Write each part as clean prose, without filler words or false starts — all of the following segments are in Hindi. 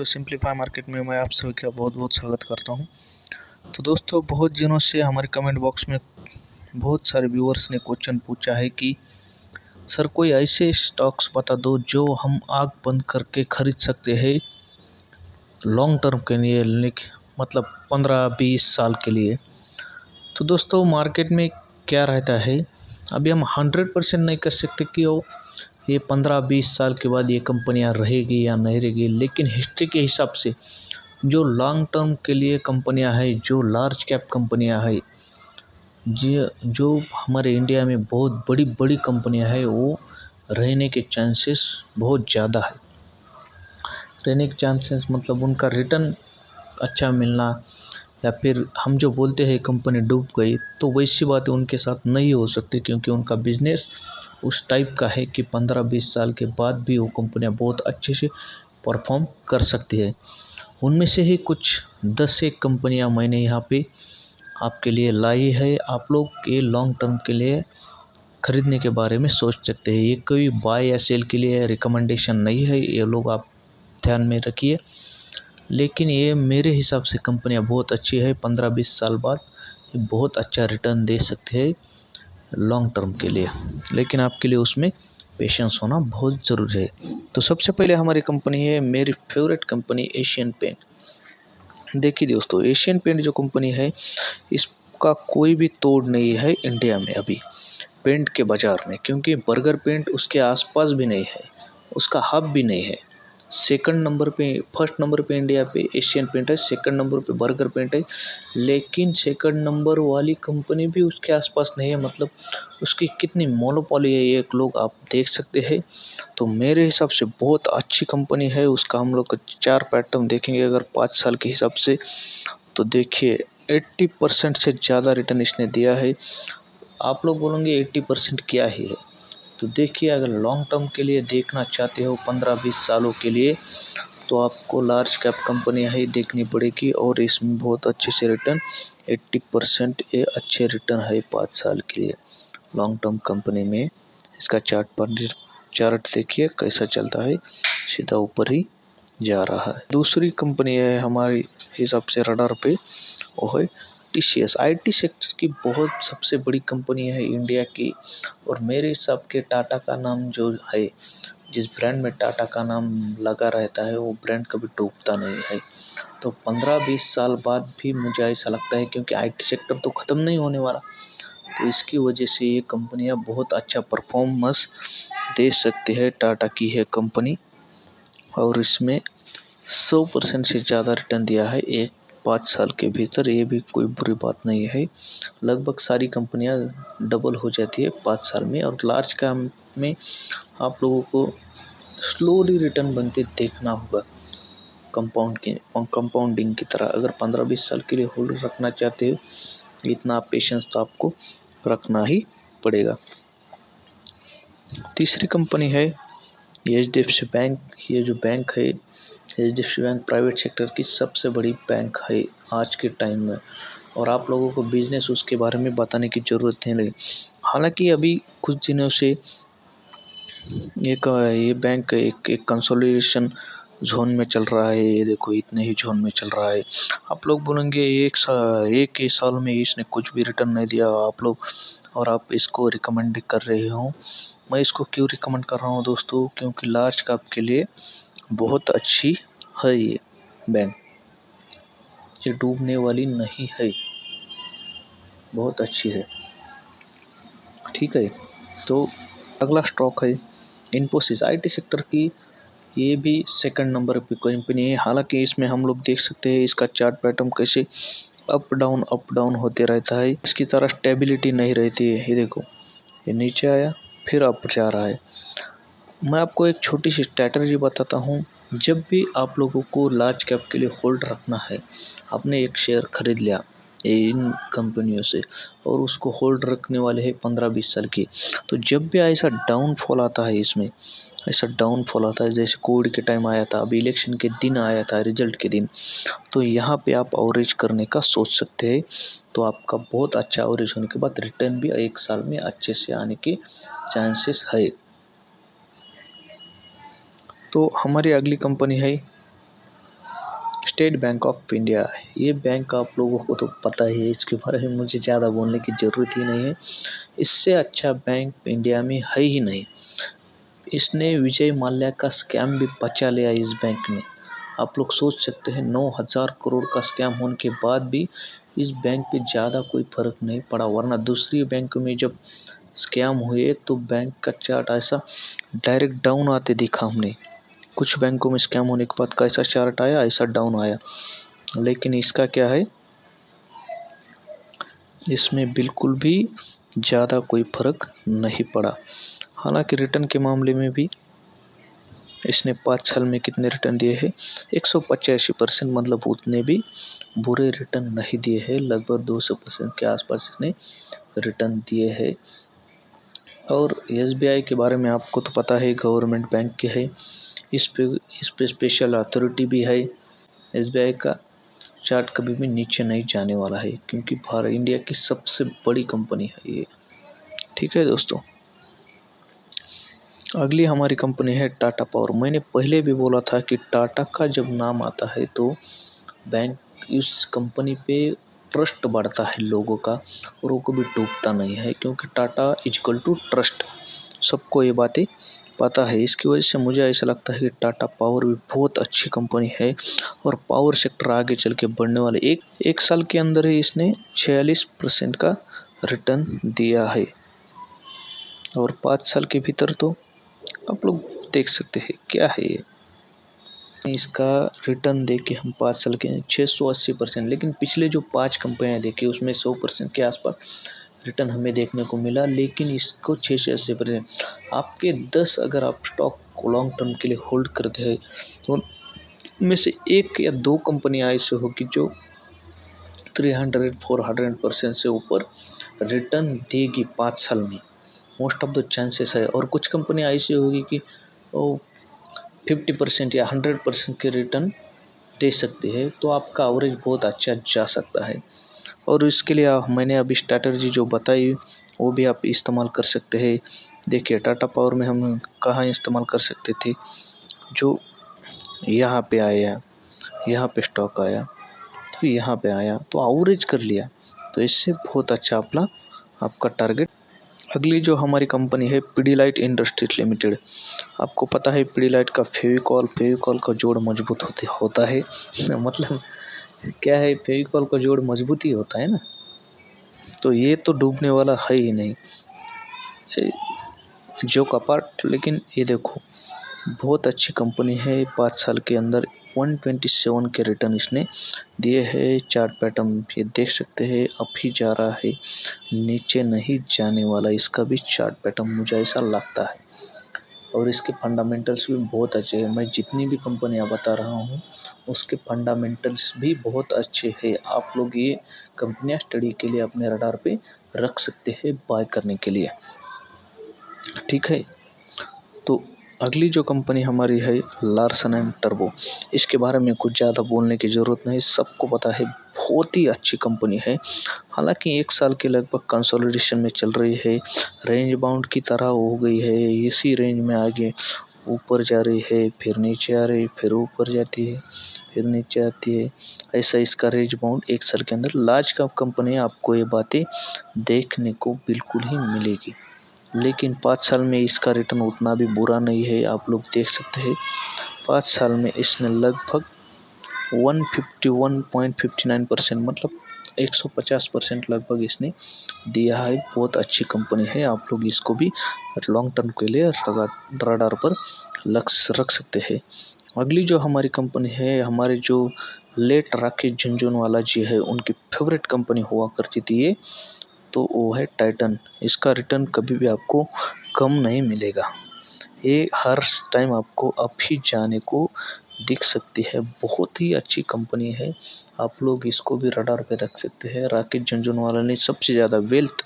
दोस्तों, सिंप्लीफाई मार्केट में मैं आप सभी का बहुत बहुत स्वागत करता हूं। तो दोस्तों, बहुत दिनों से हमारे कमेंट बॉक्स में बहुत सारे व्यूअर्स ने क्वेश्चन पूछा है कि सर कोई ऐसे स्टॉक्स बता दो जो हम आंख बंद करके खरीद सकते हैं लॉन्ग टर्म के लिए, मतलब 15-20 साल के लिए। तो दोस्तों, मार्केट में क्या रहता है, अभी हम 100% नहीं कर सकते कि ये 15-20 साल के बाद ये कंपनियां रहेगी या नहीं रहेगी, लेकिन हिस्ट्री के हिसाब से जो लॉन्ग टर्म के लिए कंपनियां हैं, जो लार्ज कैप कंपनियां हैं, जो हमारे इंडिया में बहुत बड़ी बड़ी कंपनियां हैं, वो रहने के चांसेस बहुत ज़्यादा है। रहने के चांसेस मतलब उनका रिटर्न अच्छा मिलना, या फिर हम जो बोलते हैं कंपनी डूब गई, तो वैसी बातें उनके साथ नहीं हो सकती, क्योंकि उनका बिजनेस उस टाइप का है कि 15-20 साल के बाद भी वो कंपनियां बहुत अच्छे से परफॉर्म कर सकती है। उनमें से ही कुछ 10 एक कंपनियां मैंने यहाँ पे आपके लिए लाई है। आप लोग ये लॉन्ग टर्म के लिए खरीदने के बारे में सोच सकते हैं। ये कोई बाय या सेल के लिए रिकमेंडेशन नहीं है, ये लोग आप ध्यान में रखिए। लेकिन ये मेरे हिसाब से कंपनियां बहुत अच्छी है, 15-20 साल बाद ये बहुत अच्छा रिटर्न दे सकते हैं लॉन्ग टर्म के लिए, लेकिन आपके लिए उसमें पेशेंस होना बहुत ज़रूरी है। तो सबसे पहले हमारी कंपनी है, मेरी फेवरेट कंपनी एशियन पेंट। देखिए दोस्तों, एशियन पेंट जो कंपनी है, इसका कोई भी तोड़ नहीं है इंडिया में अभी पेंट के बाज़ार में, क्योंकि बर्गर पेंट उसके आसपास भी नहीं है, उसका हब भी नहीं है। सेकंड नंबर पे, फर्स्ट नंबर पे इंडिया पे एशियन पेंट है, सेकंड नंबर पे बर्गर पेंट है, लेकिन सेकंड नंबर वाली कंपनी भी उसके आसपास नहीं है। मतलब उसकी कितनी मोनोपोली है, ये लोग आप देख सकते हैं। तो मेरे हिसाब से बहुत अच्छी कंपनी है। उसका हम लोग 4 पैटर्न देखेंगे अगर 5 साल के हिसाब से, तो देखिए 80% से ज़्यादा रिटर्न इसने दिया है। आप लोग बोलेंगे 80% क्या ही है, तो देखिए, अगर लॉन्ग टर्म के लिए देखना चाहते हो 15-20 सालों के लिए, तो आपको लार्ज कैप कंपनियां ही देखनी पड़ेगी, और इसमें बहुत अच्छे से रिटर्न 80% ये अच्छे रिटर्न है 5 साल के लिए लॉन्ग टर्म कंपनी में। इसका चार्ट देखिए कैसा चलता है, सीधा ऊपर ही जा रहा है। दूसरी कंपनी है हमारी हिसाब से रडार पे, वो है टीसीएस। आईटी सेक्टर की बहुत सबसे बड़ी कंपनी है इंडिया की, और मेरे हिसाब के टाटा का नाम जो है, जिस ब्रांड में टाटा का नाम लगा रहता है, वो ब्रांड कभी डूबता नहीं है। तो 15-20 साल बाद भी मुझे ऐसा लगता है, क्योंकि आईटी सेक्टर तो ख़त्म नहीं होने वाला, तो इसकी वजह से ये कंपनियां बहुत अच्छा परफॉर्मेंस दे सकती है। टाटा की है कंपनी, और इसमें 100% से ज़्यादा रिटर्न दिया है 5 साल के भीतर। ये भी कोई बुरी बात नहीं है। लगभग सारी कंपनियां डबल हो जाती है 5 साल में, और लार्ज कैप में आप लोगों को स्लोली रिटर्न बनते देखना होगा, कंपाउंडिंग की तरह। अगर 15-20 साल के लिए होल्ड रखना चाहते हो, इतना पेशेंस तो आपको रखना ही पड़ेगा। तीसरी कंपनी है एचडीएफसी बैंक। ये जो बैंक है, एचडीएफसी बैंक प्राइवेट सेक्टर की सबसे बड़ी बैंक है आज के टाइम में, और आप लोगों को बिजनेस उसके बारे में बताने की ज़रूरत नहीं लगी। हालांकि अभी कुछ दिनों से ये बैंक एक कंसोलिडेशन जोन में चल रहा है। ये देखो, इतने ही जोन में चल रहा है। आप लोग बोलेंगे एक ही साल में इसने कुछ भी रिटर्न नहीं दिया आप लोग, और आप इसको रिकमेंड कर रहे हो। मैं इसको क्यों रिकमेंड कर रहा हूँ दोस्तों, क्योंकि लार्ज कैप के लिए बहुत अच्छी है ये बैंक, ये डूबने वाली नहीं है, बहुत अच्छी है। ठीक है, तो अगला स्टॉक है इन्फोसिस, आईटी सेक्टर की। ये भी सेकंड नंबर पे कंपनी है। हालांकि इसमें हम लोग देख सकते हैं इसका चार्ट पैटर्न कैसे अप डाउन होते रहता है। इसकी तरह स्टेबिलिटी नहीं रहती है। ये देखो, ये नीचे आया फिर अप जा रहा है। मैं आपको एक छोटी सी स्ट्रैटेजी बताता हूँ। जब भी आप लोगों को लार्ज कैप के लिए होल्ड रखना है, आपने एक शेयर खरीद लिया इन कंपनियों से, और उसको होल्ड रखने वाले हैं 15-20 साल की, तो जब भी ऐसा डाउनफॉल आता है, इसमें ऐसा डाउनफॉल आता है, जैसे कोविड के टाइम आया था, अभी इलेक्शन के दिन आया था, रिजल्ट के दिन, तो यहाँ पे आप एवरेज करने का सोच सकते हैं। तो आपका बहुत अच्छा एवरेज होने के बाद रिटर्न भी 1 साल में अच्छे से आने के चांसेस है। तो हमारी अगली कंपनी है स्टेट बैंक ऑफ इंडिया, ये बैंक आप लोगों को तो पता ही है, इसके बारे में मुझे ज़्यादा बोलने की ज़रूरत ही नहीं है। इससे अच्छा बैंक इंडिया में है ही नहीं। इसने विजय माल्या का स्कैम भी बचा लिया इस बैंक ने। आप लोग सोच सकते हैं 9,000 करोड़ का स्कैम होने के बाद भी इस बैंक पे ज़्यादा कोई फर्क नहीं पड़ा, वरना दूसरी बैंक में जब स्कैम हुए तो बैंक का चार्ट ऐसा डायरेक्ट डाउन आते दिखा हमने। कुछ बैंकों में स्कैम होने के बाद कैसा चार्ट आया, ऐसा डाउन आया, लेकिन इसका क्या है, इसमें बिल्कुल भी ज़्यादा कोई फर्क नहीं पड़ा। हालांकि रिटर्न के मामले में भी इसने 5 साल में कितने रिटर्न दिए हैं, 185%, मतलब उतने भी बुरे रिटर्न नहीं दिए हैं, लगभग 200% के आसपास इसने रिटर्न दिए हैं। और SBI के बारे में आपको तो पता है, गवर्नमेंट बैंक के है, इस पे स्पेशल अथॉरिटी भी है। SBI का चार्ट कभी भी नीचे नहीं जाने वाला है, क्योंकि भारत इंडिया की सबसे बड़ी कंपनी है ये। ठीक है दोस्तों, अगली हमारी कंपनी है टाटा पावर। मैंने पहले भी बोला था कि टाटा का जब नाम आता है तो बैंक इस कंपनी पे ट्रस्ट बढ़ता है लोगों का, और वो कभी डूबता नहीं है, क्योंकि टाटा इक्वल टू ट्रस्ट, सबको ये बातें पता है। इसकी वजह से मुझे ऐसा लगता है कि टाटा पावर भी बहुत अच्छी कंपनी है, और पावर सेक्टर आगे चल के बढ़ने वाले। एक साल के अंदर ही इसने 46% का रिटर्न दिया है, और 5 साल के भीतर तो आप लोग देख सकते हैं क्या है ये। इसका रिटर्न देखे हम 5 साल के 680%, लेकिन पिछले जो 5 कंपनियां देखी उसमें 100% के आसपास रिटर्न हमें देखने को मिला, लेकिन इसको 680%। आपके 10 अगर आप स्टॉक को लॉन्ग टर्म के लिए होल्ड करते हैं तो उनमें से 1 या 2 कंपनियां ऐसे होगी जो 300-400% से ऊपर रिटर्न देगी 5 साल में, मोस्ट ऑफ द चांसेस है। और कुछ कंपनियां ऐसी होगी कि वो 50% या 100% के रिटर्न दे सकती है, तो आपका एवरेज बहुत अच्छा जा सकता है। और इसके लिए मैंने अभी स्ट्रैटेजी जो बताई वो भी आप इस्तेमाल कर सकते हैं। देखिए टाटा पावर में हम कहाँ इस्तेमाल कर सकते थे, जो यहाँ पे आया, यहाँ पे स्टॉक आया, तो यहाँ पे आया तो एवरेज कर लिया, तो इससे बहुत अच्छा अपना आपका टारगेट। अगली जो हमारी कंपनी है पीडीलाइट इंडस्ट्रीज लिमिटेड। आपको पता है पीडीलाइट का फेविकॉल का जोड़ मजबूत होता है मतलब क्या है, फेविकॉल का जोड़ मजबूत ही होता है ना, तो ये तो डूबने वाला है ही नहीं, जोक अपार्ट। लेकिन ये देखो बहुत अच्छी कंपनी है, 5 साल के अंदर 127 के रिटर्न इसने दिए हैं। चार्ट पैटर्न ये देख सकते हैं, अप ही जा रहा है, नीचे नहीं जाने वाला, इसका भी चार्ट पैटर्न मुझे ऐसा लगता है। और इसके फंडामेंटल्स भी बहुत अच्छे हैं। मैं जितनी भी कंपनियां बता रहा हूँ उसके फंडामेंटल्स भी बहुत अच्छे हैं। आप लोग ये कंपनियां स्टडी के लिए अपने रडार पे रख सकते हैं बाय करने के लिए। ठीक है, तो अगली जो कंपनी हमारी है लार्सन एंड टर्बो। इसके बारे में कुछ ज़्यादा बोलने की ज़रूरत नहीं, सबको पता है, बहुत ही अच्छी कंपनी है। हालांकि 1 साल के लगभग कंसोलिडेशन में चल रही है, रेंज बाउंड की तरह हो गई है, इसी रेंज में आगे ऊपर जा रही है, फिर नीचे आ रही है, फिर ऊपर जाती है, फिर नीचे आती है, ऐसा इसका रेंज बाउंड 1 साल के अंदर। लार्ज कैप कंपनी आपको ये बातें देखने को बिल्कुल ही मिलेगी, लेकिन 5 साल में इसका रिटर्न उतना भी बुरा नहीं है। आप लोग देख सकते हैं 5 साल में इसने लगभग 151.59%, मतलब 150% लगभग इसने दिया है। बहुत अच्छी कंपनी है, आप लोग इसको भी लॉन्ग टर्म के लिए रडार पर रख सकते हैं। अगली जो हमारी कंपनी है, हमारे जो लेट राकेश झुनझुनवाला जी है उनकी फेवरेट कंपनी हुआ करती थी ये, तो वो है टाइटन। इसका रिटर्न कभी भी आपको कम नहीं मिलेगा, ये हर टाइम आपको अप ही जाने को दिख सकती है। बहुत ही अच्छी कंपनी है, आप लोग इसको भी रडार पे रख सकते हैं। राकेश झुनझुनवाला ने सबसे ज़्यादा वेल्थ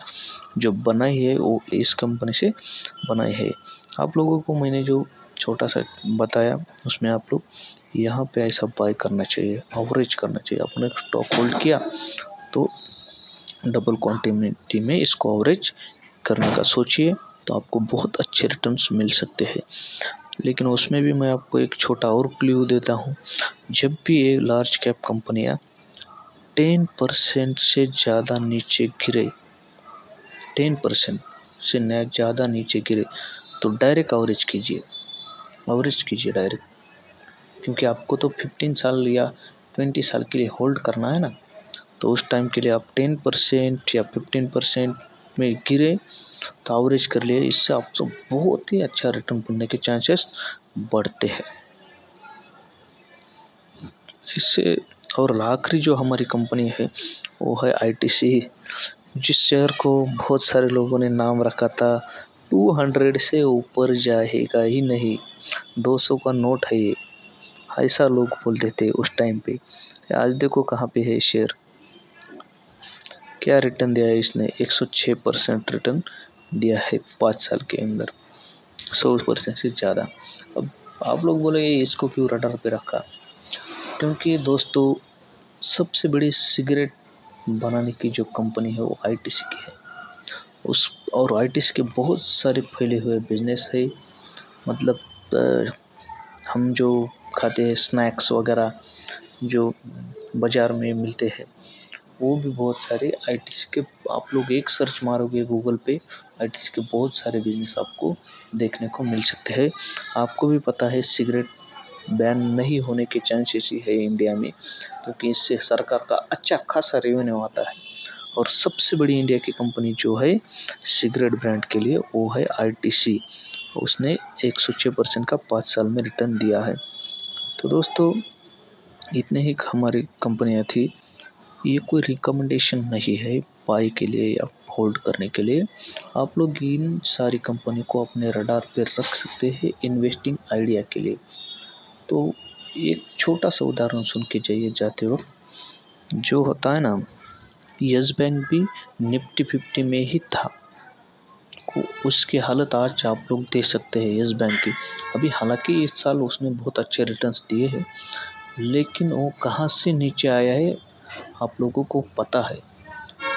जो बनाई है वो इस कंपनी से बनाई है। आप लोगों को मैंने जो छोटा सा बताया उसमें आप लोग यहाँ पे ऐसा बाय करना चाहिए, एवरेज करना चाहिए। आपने स्टॉक होल्ड किया तो डबल क्वांटिटी में इसको एवरेज करने का सोचिए, तो आपको बहुत अच्छे रिटर्न्स मिल सकते हैं। लेकिन उसमें भी मैं आपको एक छोटा और क्लू देता हूँ। जब भी ये लार्ज कैप कंपनियाँ 10% से ज़्यादा नीचे गिरे, 10% से ज़्यादा नीचे गिरे, तो डायरेक्ट एवरेज कीजिए डायरेक्ट, क्योंकि आपको तो 15 साल या 20 साल के लिए होल्ड करना है ना। तो उस टाइम के लिए आप 10% या 15% में गिरे तो एवरेज कर लिए, इससे आपको बहुत ही अच्छा रिटर्न मिलने के चांसेस बढ़ते हैं इससे। और आखिरी जो हमारी कंपनी है वो है आईटीसी, जिस शेयर को बहुत सारे लोगों ने नाम रखा था 200 से ऊपर जाएगा ही नहीं, 200 का नोट है ये, ऐसा लोग बोलते थे उस टाइम पे। आज देखो कहाँ पे है शेयर, क्या रिटर्न दिया है इसने, 106% रिटर्न दिया है 5 साल के अंदर, 100% से ज़्यादा। अब आप लोग बोले इसको क्यों रडार पे रखा, क्योंकि दोस्तों सबसे बड़ी सिगरेट बनाने की जो कंपनी है वो आईटीसी की है। उस और आईटीसी के बहुत सारे फैले हुए बिजनेस है, मतलब हम जो खाते हैं स्नैक्स वगैरह जो बाज़ार में मिलते हैं, वो भी बहुत सारे आईटीसी के, आप लोग एक सर्च मारोगे गूगल पे, आईटीसी के बहुत सारे बिजनेस आपको देखने को मिल सकते हैं। आपको भी पता है सिगरेट बैन नहीं होने के चांसेस ही है इंडिया में, क्योंकि इससे सरकार का अच्छा खासा रेवेन्यू आता है। और सबसे बड़ी इंडिया की कंपनी जो है सिगरेट ब्रांड के लिए वो है आईटीसी, उसने 106% का 5 साल में रिटर्न दिया है। तो दोस्तों इतने ही हमारी कंपनियां थी, ये कोई रिकमेंडेशन नहीं है बाई के लिए या होल्ड करने के लिए। आप लोग इन सारी कंपनी को अपने रडार पे रख सकते हैं इन्वेस्टिंग आइडिया के लिए। तो एक छोटा सा उदाहरण सुन के जाइए जाते वक्त, जो होता है ना, यस बैंक भी निफ्टी 50 में ही था, उसकी हालत आज आप लोग देख सकते हैं यस बैंक की। अभी हालांकि इस साल उसने बहुत अच्छे रिटर्न्स दिए हैं, लेकिन वो कहाँ से नीचे आया है आप लोगों को पता है।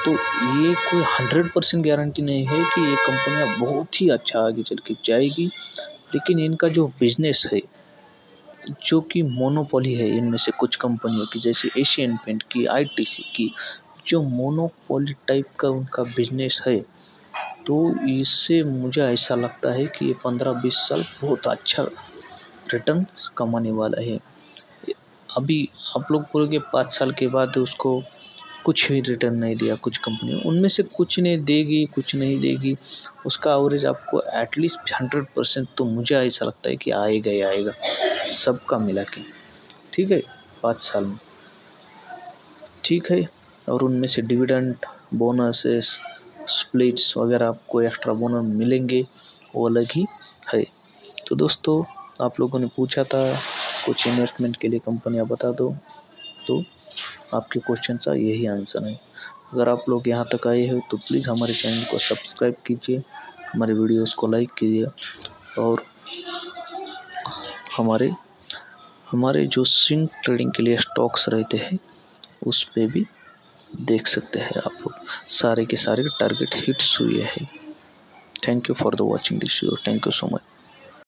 तो ये कोई 100% गारंटी नहीं है कि ये कंपनियां बहुत ही अच्छा आगे चल के जाएगी, लेकिन इनका जो बिजनेस है, जो कि मोनोपोली है इनमें से कुछ कंपनियों की, जैसे एशियन पेंट की, आईटीसी की, जो मोनोपोली टाइप का उनका बिजनेस है, तो इससे मुझे ऐसा लगता है कि ये 15-20 साल बहुत अच्छा रिटर्न कमाने वाला है। अभी आप लोग बोलोगे 5 साल के बाद उसको कुछ भी रिटर्न नहीं दिया, कुछ कंपनी उनमें से कुछ नहीं देगी, कुछ नहीं देगी, उसका एवरेज आपको एटलीस्ट 100% तो मुझे ऐसा लगता है कि आएगा ही आएगा, सबका मिला के, ठीक है, 5 साल में, ठीक है। और उनमें से डिविडेंड, बोनसेस, स्प्लिट्स वगैरह आपको एक्स्ट्रा बोनस मिलेंगे, वो अलग ही है। तो दोस्तों आप लोगों ने पूछा था कुछ इन्वेस्टमेंट के लिए कंपनियां बता दो, तो आपके क्वेश्चन का यही आंसर है। अगर आप लोग यहाँ तक आए हो तो प्लीज़ हमारे चैनल को सब्सक्राइब कीजिए, हमारे वीडियोस को लाइक कीजिए, और हमारे जो स्विंग ट्रेडिंग के लिए स्टॉक्स रहते हैं उस पे भी देख सकते हैं आप लोग, सारे के सारे टारगेट हिट्स हुए हैं। Thank you for the watching this video, thank you so much.